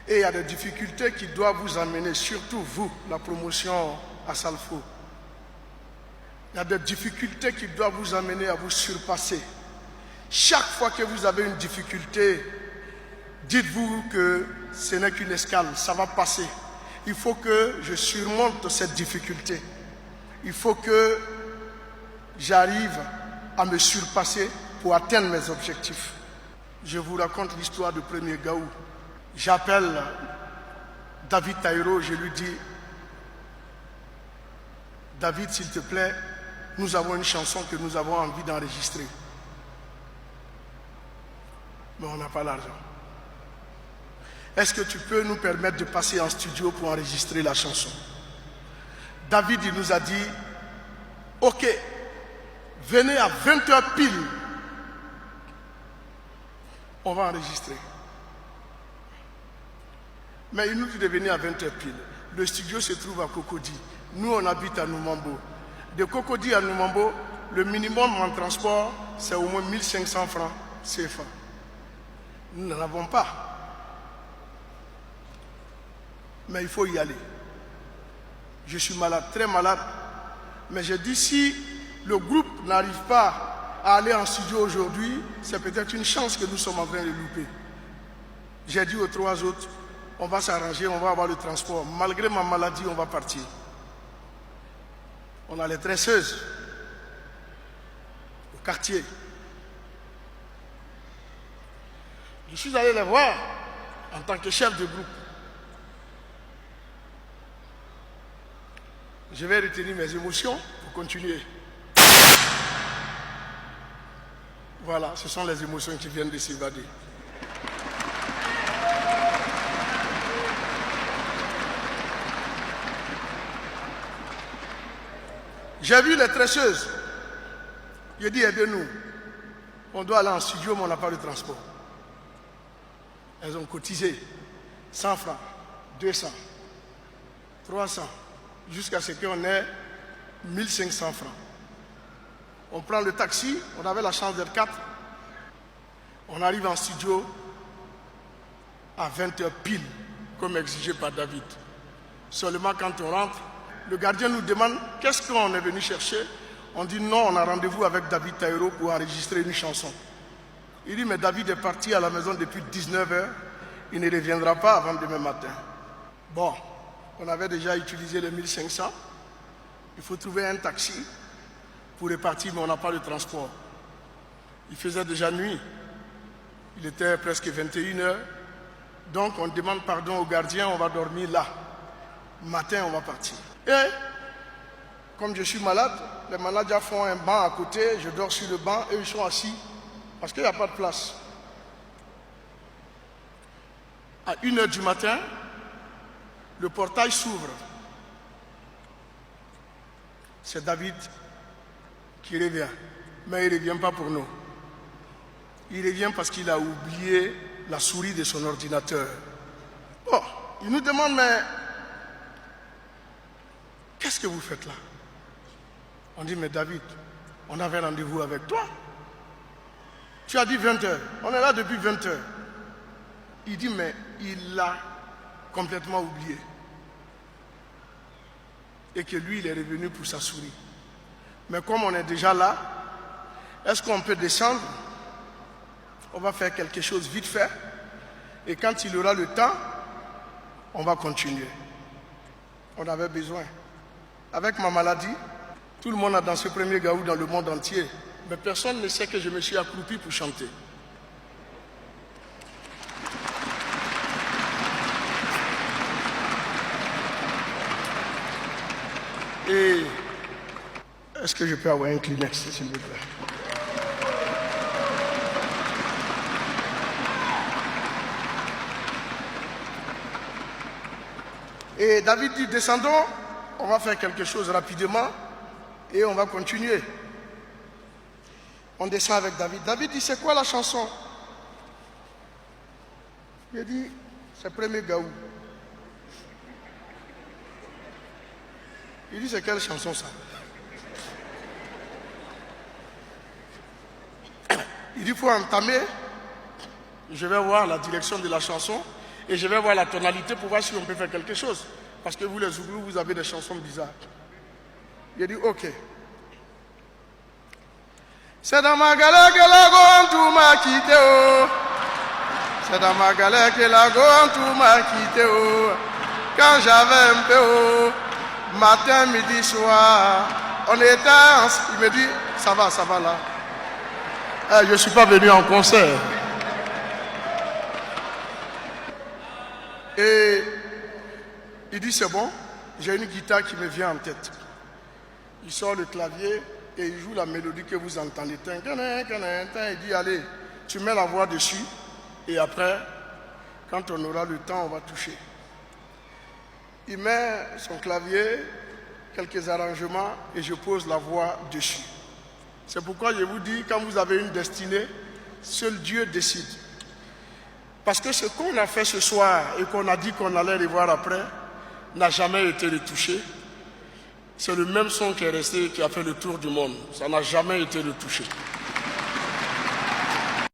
Et il y a des difficultés qui doivent vous amener, surtout vous, la promotion à Salfo. Il y a des difficultés qui doivent vous amener à vous surpasser. Chaque fois que vous avez une difficulté, dites-vous que ce n'est qu'une escale, ça va passer. Il faut que je surmonte cette difficulté. Il faut que j'arrive à me surpasser pour atteindre mes objectifs. Je vous raconte l'histoire du premier Gaou. J'appelle David Taïro, je lui dis, David, s'il te plaît, nous avons une chanson que nous avons envie d'enregistrer. Mais on n'a pas l'argent. Est-ce que tu peux nous permettre de passer en studio pour enregistrer la chanson? David, il nous a dit, ok, venez à 20h pile. On va enregistrer. Mais il nous dit de venir à 20h pile. Le studio se trouve à Cocody. Nous, on habite à Noumambo. De Cocody à Noumambo, le minimum en transport, c'est au moins 1500 francs CFA. Nous n'en avons pas. Mais il faut y aller. Je suis malade, très malade. Mais je dis, si le groupe n'arrive pas à aller en studio aujourd'hui, c'est peut-être une chance que nous sommes en train de louper. J'ai dit aux 3 autres, on va s'arranger, on va avoir le transport. Malgré ma maladie, on va partir. On a les tresseuses au quartier. Je suis allé les voir en tant que chef de groupe. Je vais retenir mes émotions pour continuer. Voilà, ce sont les émotions qui viennent de s'évader. J'ai vu les tresseuses. J'ai dit, aidez-nous. On doit aller en studio, mais on n'a pas de transport. Elles ont cotisé 100 francs, 200, 300, jusqu'à ce qu'on ait 1500 francs. On prend le taxi, on avait la chance d'être 4. On arrive en studio à 20h pile, comme exigé par David. Seulement quand on rentre, le gardien nous demande qu'est-ce qu'on est venu chercher. On dit non, on a rendez-vous avec David Taïro pour enregistrer une chanson. Il dit mais David est parti à la maison depuis 19h, il ne reviendra pas avant demain matin. Bon, on avait déjà utilisé les 1500, il faut trouver un taxi pour repartir, mais on n'a pas de transport. Il faisait déjà nuit, il était presque 21h, donc on demande pardon au gardien, on va dormir là. Matin, on va partir. Et comme je suis malade, les managers font un banc à côté, je dors sur le banc, eux ils sont assis parce qu'il n'y a pas de place. À 1h du matin, le portail s'ouvre. C'est David qui revient. Mais il ne revient pas pour nous. Il revient parce qu'il a oublié la souris de son ordinateur. Bon, il nous demande, mais qu'est-ce que vous faites là? On dit, mais David, on avait rendez-vous avec toi. Tu as dit 20h. On est là depuis 20h. Il dit, mais il l'a complètement oublié. Et que lui, il est revenu pour sa souris. Mais comme on est déjà là, est-ce qu'on peut descendre? On va faire quelque chose vite fait. Et quand il aura le temps, on va continuer. On avait besoin. Avec ma maladie, tout le monde a dansé premier Gaou dans le monde entier. Mais personne ne sait que je me suis accroupi pour chanter. Et est-ce que je peux avoir un Kleenex, s'il vous plaît? Et David dit, descendons, on va faire quelque chose rapidement et on va continuer. On descend avec David. David dit, c'est quoi la chanson? Il dit, c'est premier Gaou. Il dit, c'est quelle chanson ça? Il dit, il faut entamer. Je vais voir la direction de la chanson. Et je vais voir la tonalité pour voir si on peut faire quelque chose. Parce que vous les Zouglous, vous avez des chansons bizarres. Il a dit ok. C'est dans ma galère que la gomme tout m'a quitté. Oh. C'est dans ma galère que la gomme tout m'a quitté. Oh. Quand j'avais un peu haut, matin, midi, soir, on était ensemble. Il me dit, ça va là. Je ne suis pas venu en concert. Et il dit, c'est bon, j'ai une guitare qui me vient en tête. Il sort le clavier et il joue la mélodie que vous entendez. Il dit, allez, tu mets la voix dessus et après, quand on aura le temps, on va toucher. Il met son clavier, quelques arrangements et je pose la voix dessus. C'est pourquoi je vous dis, quand vous avez une destinée, seul Dieu décide. Parce que ce qu'on a fait ce soir et qu'on a dit qu'on allait les voir après, n'a jamais été retouché. C'est le même son qui est resté, qui a fait le tour du monde. Ça n'a jamais été retouché.